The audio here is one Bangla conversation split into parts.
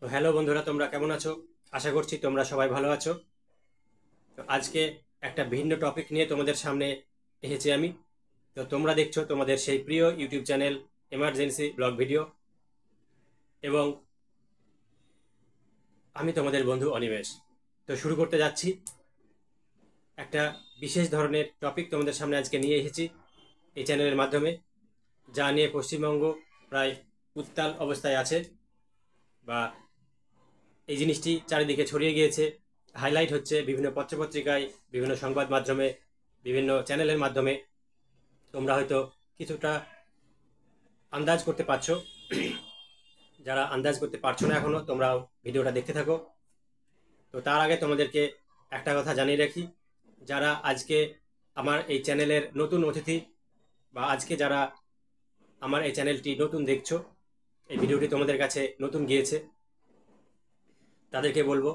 তো হ্যালো বন্ধুরা, তোমরা কেমন আছো? আশা করছি তোমরা সবাই ভালো আছো। তো আজকে একটা ভিন্ন টপিক নিয়ে তোমাদের সামনে এসেছি আমি। তো তোমরা দেখছো তোমাদের সেই প্রিয় YouTube channel emergency blog video, এবং আমি তোমাদের বন্ধু অনিমেষ। তো শুরু করতে যাচ্ছি। একটা বিশেষ ধরনের টপিক তোমাদের সামনে আজকে নিয়ে এসেছি এই চ্যানেলের মাধ্যমে, যা নিয়ে পশ্চিমবঙ্গ প্রায় উত্তাল অবস্থায় আছে, বা এই জিনিসটি চারিদিকে ছড়িয়ে গিয়েছে, হাইলাইট হচ্ছে বিভিন্ন পত্রপত্রিকায়, বিভিন্ন সংবাদ মাধ্যমে, বিভিন্ন চ্যানেলের মাধ্যমে। তোমরা হয়তো কিছুটা আন্দাজ করতে পারছো। যারা আন্দাজ করতে পারছো না এখনো, তোমরাও ভিডিওটা দেখতে থাকো। তো তার আগে তোমাদেরকে একটা কথা জানিয়ে রাখি, যারা আজকে আমার এই চ্যানেলের নতুন অতিথি, বা আজকে যারা আমার এই চ্যানেলটি নতুন দেখছো, এই ভিডিওটি তোমাদের কাছে নতুন গিয়েছে, তাদেরকে বলবো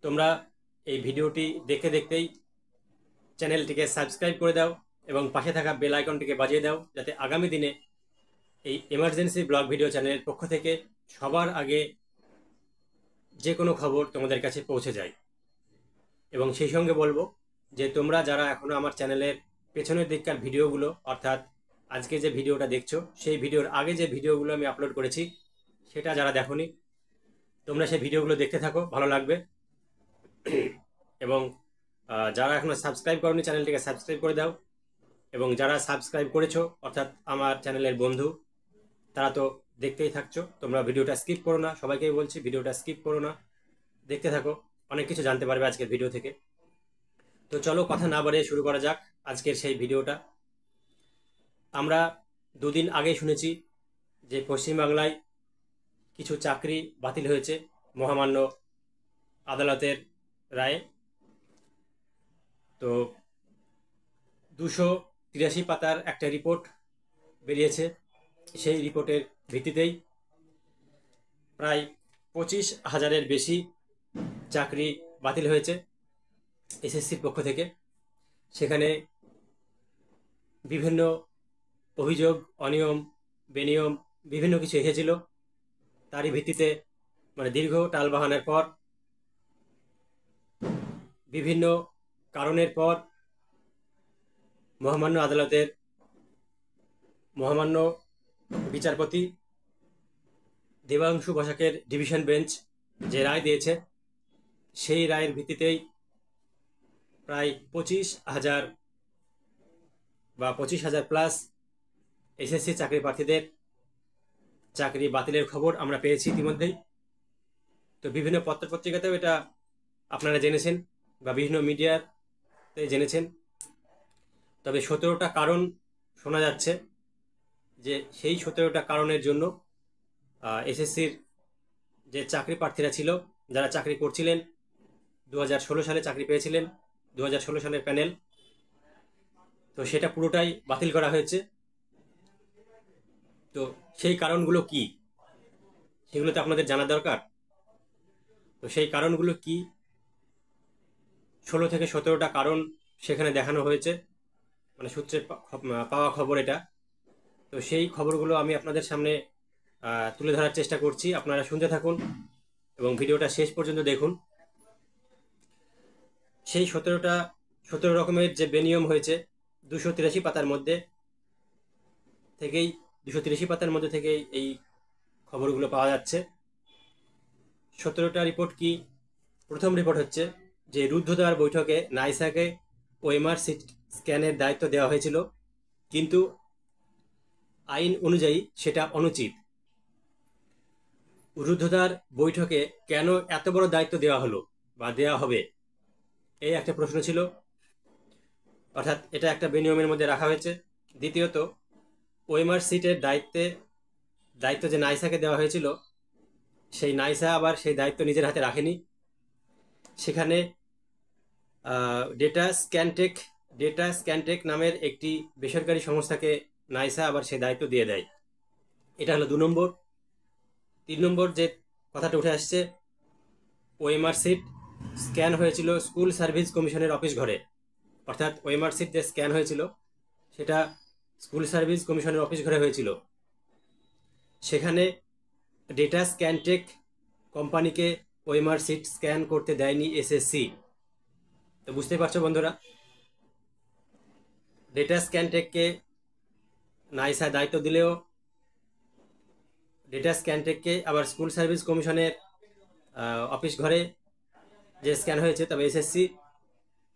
তোমরা এই ভিডিওটি দেখতে দেখতেই চ্যানেলটিকে সাবস্ক্রাইব করে দাও এবং পাশে থাকা বেল আইকনটিকে বাজিয়ে দাও, যাতে আগামী দিনে এই এমার্জেন্সি ব্লগ ভিডিও চ্যানেলের পক্ষ থেকে সবার আগে যে কোনো খবর তোমাদের কাছে পৌঁছে যায়। এবং সেই সঙ্গে বলবো যে তোমরা যারা এখনো আমার চ্যানেলের পেছনের দিককার ভিডিওগুলো, অর্থাৎ আজকে যে ভিডিওটা দেখছো সেই ভিডিওর আগে যে ভিডিওগুলো আমি আপলোড করেছি, সেটা যারা দেখোনি, তোমরা সেই ভিডিওগুলো দেখতে থাকো, ভালো লাগবে। এবং যারা এখনো সাবস্ক্রাইব করোনি, চ্যানেলটিকে সাবস্ক্রাইব করে দাও। এবং যারা সাবস্ক্রাইব করেছো, অর্থাৎ আমার চ্যানেলের বন্ধু, তারা তো দেখতেই থাকছো। তোমরা ভিডিওটা স্কিপ করো না, সবাইকেই বলছি ভিডিওটা স্কিপ করো না, দেখতে থাকো, অনেক কিছু জানতে পারবে আজকের ভিডিও থেকে। তো চলো কথা না বাড়িয়ে শুরু করা যাক আজকের সেই ভিডিওটা। আমরা দুদিন আগে শুনেছি যে পশ্চিমবাংলায় কিছু চাকরি বাতিল হয়েছে মহামান্য আদালতের রায়ে। তো 283 পাতার একটা রিপোর্ট বেরিয়েছে। সেই রিপোর্টের ভিত্তিতেই প্রায় 25,000-এর বেশি চাকরি বাতিল হয়েছে এসএসসির পক্ষ থেকে। সেখানে বিভিন্ন অভিযোগ, অনিয়ম, বেনিয়ম, বিভিন্ন কিছু এসেছিল। তারই ভিত্তিতে দীর্ঘ টালবাহানার পর, বিভিন্ন কারণের পর, মহামান্য আদালতের মহামান্য বিচারপতি দেবাংশু বসাকের ডিভিশন বেঞ্চ যে রায় দিয়েছে, সেই রায়ের ভিত্তিতেই প্রায় 25,000 বা 25,000 প্লাস এসএসসি চাকরি প্রার্থীদের চাকরি বাতিলের খবর আমরা পেয়েছি ইতিমধ্যেই। তো বিভিন্ন পত্রপত্রিকাতেও এটা আপনারা জেনেছেন, বা বিভিন্ন মিডিয়াতে জেনেছেন। তবে 17টা কারণ শোনা যাচ্ছে, যে সেই 17টা কারণের জন্য এসএসসির যে চাকরি প্রার্থীরা ছিল, যারা চাকরি করছিলেন, 2016 সালে চাকরি পেয়েছিলেন, 2016 সালের প্যানেল, তো সেটা পুরোটাই বাতিল করা হয়েছে। তো সেই কারণগুলো কি, সেগুলো তো আপনাদের জানা দরকার। তো সেই কারণগুলো কি, 16 থেকে 17টা কারণ সেখানে দেখানো হয়েছে, সূত্রে পাওয়া খবর এটা। তো সেই খবরগুলো আমি আপনাদের সামনে তুলে ধরার চেষ্টা করছি, আপনারা শুনতে থাকুন এবং ভিডিওটা শেষ পর্যন্ত দেখুন। সেই 17 রকমের যে বেনিয়ম হয়েছে 283 পাতার মধ্যে থেকেই 283 পাতার মধ্যে থেকেই এই খবরগুলো পাওয়া যাচ্ছে। 17টা রিপোর্ট কি? প্রথম রিপোর্ট হচ্ছে যে রুদ্ধদ্বার বৈঠকে নাইসাকে ওএমআর স্ক্যানের দায়িত্ব দেওয়া হয়েছিল, কিন্তু আইন অনুযায়ী সেটা অনুচিত। রুদ্ধদ্বার বৈঠকে কেন এত বড় দায়িত্ব দেওয়া হলো বা দেওয়া হবে, এই একটা প্রশ্ন ছিল। অর্থাৎ এটা একটা বেনিয়মের মধ্যে রাখা হয়েছে। দ্বিতীয়ত, ওএমআর সিটের দায়িত্ব যে নাইসাকে দেওয়া হয়েছিল, সেই নাইসা আবার সেই দায়িত্ব নিজের হাতে রাখেনি। সেখানে ডেটা স্ক্যানটেক নামের একটি বেসরকারি সংস্থাকে নাইসা আবার সেই দায়িত্ব দিয়ে দেয়। এটা হলো 2 নম্বর। 3 নম্বর যে কথাটা উঠে আসছে, ওএমআর সিট স্ক্যান হয়েছিল স্কুল সার্ভিস কমিশনের অফিস ঘরে। অর্থাৎ ওএমআর সিট যে স্ক্যান হয়েছিল সেটা স্কুল সার্ভিস কমিশনের অফিস ঘরে হয়েছিল। সেখানে ডেটা স্ক্যানটেক কোম্পানিকে ওএমআর সিট স্ক্যান করতে দেয়নি এসএসসি। তো বুঝতে পারছো বন্ধুরা, ডেটা স্ক্যান টেককে নাইসা দায়িত্ব দিলেও ডেটা স্ক্যান টেককে আবার স্কুল সার্ভিস কমিশনের অফিস ঘরে যে স্ক্যান হয়েছে, তবে এসএসসি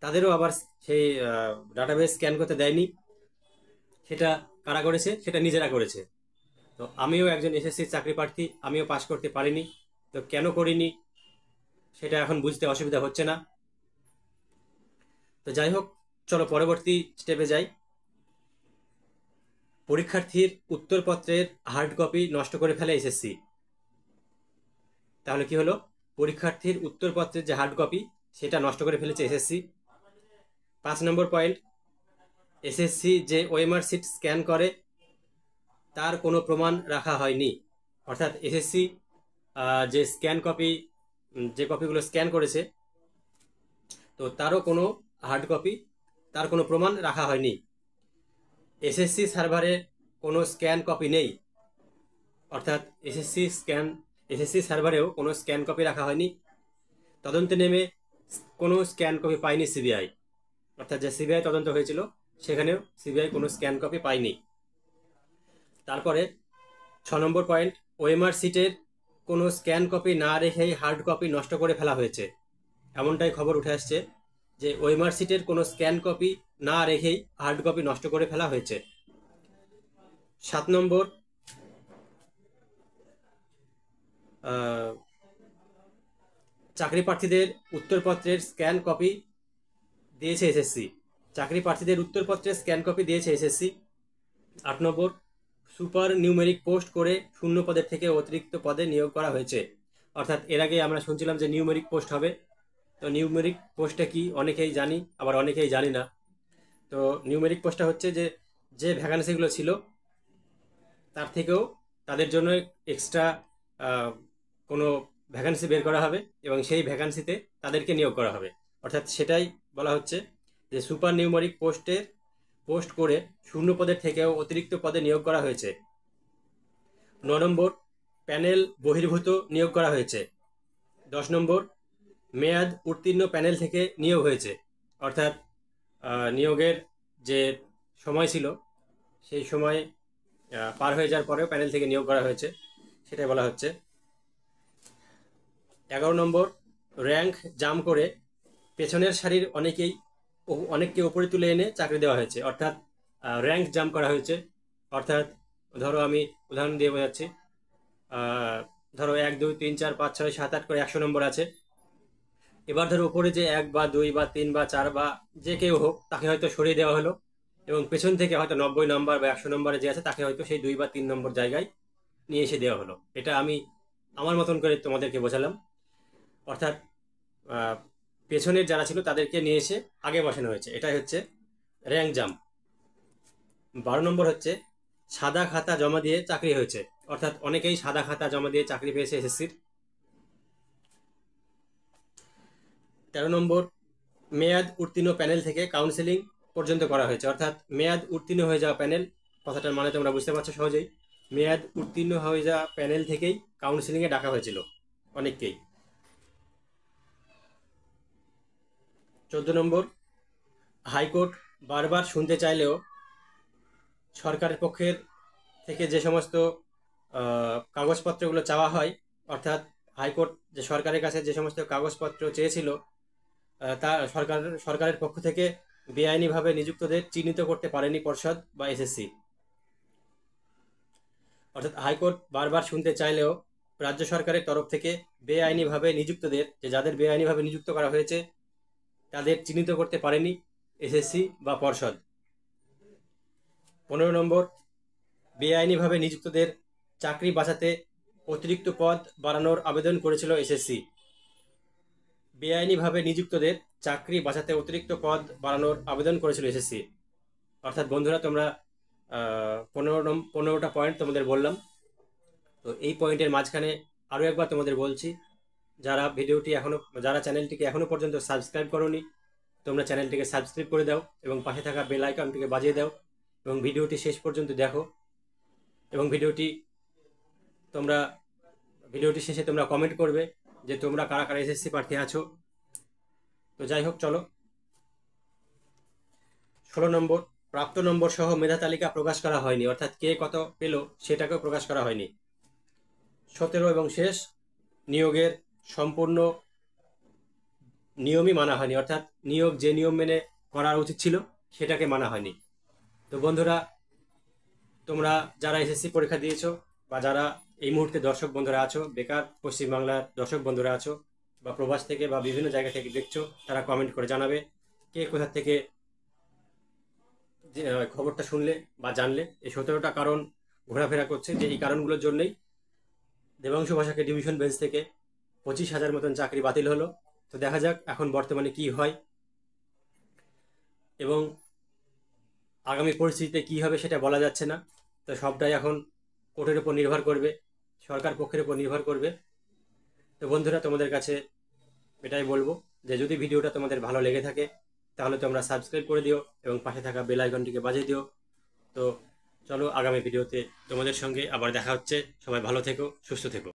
তাদেরও আবার সেই ডাটাবেস স্ক্যান করতে দেয়নি। সেটা কারা করেছে? সেটা নিজেরা করেছে। তো আমিও একজন এসএসসির চাকরি প্রার্থী, আমিও পাশ করতে পারিনি। তো কেন করিনি সেটা এখন বুঝতে অসুবিধা হচ্ছে না। তো যাই হোক, চলো পরবর্তী স্টেপে যাই। পরীক্ষার্থীর উত্তরপত্রের হার্ড কপি নষ্ট করে ফেলে এসএসসি। তাহলে কি হলো? পরীক্ষার্থীর উত্তরপত্রের যে হার্ড কপি সেটা নষ্ট করে ফেলেছে এসএসসি। 5 নম্বর পয়েন্ট, এসএসসি যে ওএমআর সিট স্ক্যান করে তার কোনো প্রমাণ রাখা হয়নি। অর্থাৎ এসএসসি যে স্ক্যান কপি, যে কপিগুলো স্ক্যান করেছে, তো তারও কোনো হার্ড কপি, তার কোনো প্রমাণ রাখা হয়নি। এসএসসি সার্ভারে কোনো স্ক্যান কপি নেই, অর্থাৎ এসএসসি সার্ভারেও কোনো স্ক্যান কপি রাখা হয়নি। তদন্তে নেমে কোনো স্ক্যান কপি পায়নি সিবিআই, অর্থাৎ যে সিবিআই তদন্ত হয়েছিল সেখানেও সিবিআই কোনো স্ক্যান কপি পায়নি। তারপরে 6 নম্বর পয়েন্ট, ওএমআর সিটের কোনো স্ক্যান কপি না রেখেই হার্ড কপি নষ্ট করে ফেলা হয়েছে। এমনটাই খবর উঠে আসছে যে ওএমআর সিটের কোনো স্ক্যান কপি না রেখেই হার্ড কপি নষ্ট করে ফেলা হয়েছে। 7 নম্বর, চাকরি প্রার্থীদের উত্তরপত্রের স্ক্যান কপি দিয়েছে এসএসসি। চাকরি প্রার্থীদের উত্তরপত্রের স্ক্যান কপি দিয়েছে এসএসসি। 8 নম্বর, সুপার নিউমেরিক পোস্ট করে শূন্য পদের থেকে অতিরিক্ত পদে নিয়োগ করা হয়েছে। অর্থাৎ এর আগে আমরা শুনছিলাম যে নিউমেরিক পোস্ট হবে। তো নিউমেরিক পোস্টটা কি অনেকেই জানি, আবার অনেকেই জানি না। তো নিউমেরিক পোস্টটা হচ্ছে যে যে ভ্যাকান্সিগুলো ছিল তার থেকেও তাদের জন্য এক্সট্রা কোনো ভ্যাকান্সি বের করা হবে এবং সেই ভ্যাকান্সিতে তাদেরকে নিয়োগ করা হবে। অর্থাৎ সেটাই বলা হচ্ছে যে সুপার নিউমেরিক পোস্ট করে শূন্য পদের থেকেও অতিরিক্ত পদে নিয়োগ করা হয়েছে। 9 নম্বর, প্যানেল বহির্ভূত নিয়োগ করা হয়েছে। 10 নম্বর, মেয়াদ উত্তীর্ণ প্যানেল থেকে নিয়োগ হয়েছে। অর্থাৎ নিয়োগের যে সময় ছিল সেই সময় পার হয়ে যাওয়ার পরেও প্যানেল থেকে নিয়োগ করা হয়েছে, সেটাই বলা হচ্ছে। 11 নম্বর, র্যাঙ্ক জাম করে পেছনের সারির অনেককে উপরে তুলে এনে চাকরি দেওয়া হয়েছে। অর্থাৎ র্যাঙ্ক জাম করা হয়েছে। অর্থাৎ ধরো, আমি উদাহরণ দিয়ে বোঝাচ্ছি। ধরো 1 2 3 4 5 6 7 8 করে 100 নম্বর আছে। এবার ধরো উপরে যে 1 বা 2 বা 3 বা 4 বা যে কেউ হোক তাকে হয়তো সরিয়ে দেওয়া হলো, এবং পেছন থেকে হয়তো 90 নম্বর বা 100 নম্বরে যে আছে তাকে হয়তো সেই 2 বা 3 নম্বর জায়গায় নিয়ে এসে দেওয়া হলো। এটা আমি আমার মতন করে তোমাদেরকে বোঝালাম। অর্থাৎ পেছনের যারা ছিল তাদেরকে নিয়ে এসে আগে বসানো হয়েছে, এটাই হচ্ছে র্যাঙ্ক জাম্প। 12 নম্বর হচ্ছে সাদা খাতা জমা দিয়ে চাকরি হয়েছে। অর্থাৎ অনেকেই সাদা খাতা জমা দিয়ে চাকরি পেয়েছে এসএসসির। 13 নম্বর, মেয়াদ উত্তীর্ণ প্যানেল থেকে কাউন্সেলিং পর্যন্ত করা হয়েছে। অর্থাৎ মেয়াদ উত্তীর্ণ হয়ে যাওয়া প্যানেল, কথাটার মানে তোমরা বুঝতে পারছো সহজেই। মেয়াদ উত্তীর্ণ হয়ে যাওয়া প্যানেল থেকেই কাউন্সেলিংয়ে ডাকা হয়েছিল অনেককেই। 14 নম্বর, হাইকোর্ট বারবার শুনতে চাইলেও সরকারের পক্ষের থেকে যে সমস্ত কাগজপত্রগুলো চাওয়া হয়, অর্থাৎ হাইকোর্ট যে সরকারের কাছে যে সমস্ত কাগজপত্র চেয়েছিল, তা সরকারের পক্ষ থেকে বেআইনিভাবে নিযুক্তদের চিহ্নিত করতে পারেনি পর্ষদ বা এসএসসি। অর্থাৎ হাইকোর্ট বারবার শুনতে চাইলেও রাজ্য সরকারের তরফ থেকে বেআইনিভাবে নিযুক্তদের, যাদের বেআইনিভাবে নিযুক্ত করা হয়েছে, তাদের চিহ্নিত করতে পারেনি এসএসসি বা পর্ষদ। 15 নম্বর, বেআইনিভাবে নিযুক্তদের চাকরি বাঁচাতে অতিরিক্ত পদ বাড়ানোর আবেদন করেছিল এসএসসি। বেআইনিভাবে নিযুক্তদের চাকরি বাঁচাতে অতিরিক্ত পদ বাড়ানোর আবেদন করেছিল এসএসসি। অর্থাৎ বন্ধুরা, তোমরা 15টা পয়েন্ট তোমাদের বললাম। তো এই পয়েন্টের মাঝখানে আরও একবার তোমাদের বলছি, যারা চ্যানেলটিকে এখনো পর্যন্ত সাবস্ক্রাইব করোনি, তোমরা চ্যানেলটিকে সাবস্ক্রাইব করে দাও এবং পাশে থাকা বেল আইকনটিকে বাজিয়ে দাও এবং ভিডিওটি শেষ পর্যন্ত দেখো। এবং ভিডিওটি তোমরা ভিডিওটি শেষে তোমরা কমেন্ট করবে যে তোমরা কারা কারা এসএসসি প্রার্থী আছো। তো যাই হোক, চলো। 16 নম্বর, প্রাপ্ত নম্বর সহ মেধা তালিকা প্রকাশ করা হয়নি, অর্থাৎ কে কত পেল সেটাকেও প্রকাশ করা হয়নি। 17 এবং শেষ, নিয়োগের সম্পূর্ণ নিয়মই মানা হয়নি, অর্থাৎ নিয়োগ যে নিয়ম মেনে করা উচিত ছিল সেটাকে মানা হয়নি। তো বন্ধুরা, তোমরা যারা এসএসসি পরীক্ষা দিয়েছো বা যারা এই মুহূর্তে দর্শক বন্ধুরা আছো, বেকার পশ্চিমবাংলার দর্শক বন্ধুরা আছো বা প্রবাস থেকে বা বিভিন্ন জায়গা থেকে দেখছো, তারা কমেন্ট করে জানাবে কে কোথা থেকে খবরটা শুনলে বা জানলে। এই 17টা কারণ ঘোরাফেরা করছে, যে এই কারণগুলোর জন্যই দেবাংশু ভাষাকে ডিভিশন বেঞ্চ থেকে 25,000 মতন চাকরি বাতিল হলো। তো দেখা যাক এখন বর্তমানে কি হয় এবং আগামী পরিস্থিতিতে কি হবে সেটা বলা যাচ্ছে না। তো সবটাই এখন কোর্টের উপর নির্ভর করবে, সরকার পক্ষের উপর নির্ভর করবে। তো বন্ধুরা, তোমাদের কাছে এটাই বলবো যে যদি ভিডিওটা তোমাদের ভালো লেগে থাকে তাহলে তোমরা সাবস্ক্রাইব করে দিও এবং পাশে থাকা বেল আইকনটিকে বাজিয়ে দিও। তো চলো, আগামী ভিডিওতে তোমাদের সঙ্গে আবার দেখা হচ্ছে। সবাই ভালো থেকো, সুস্থ থেকো।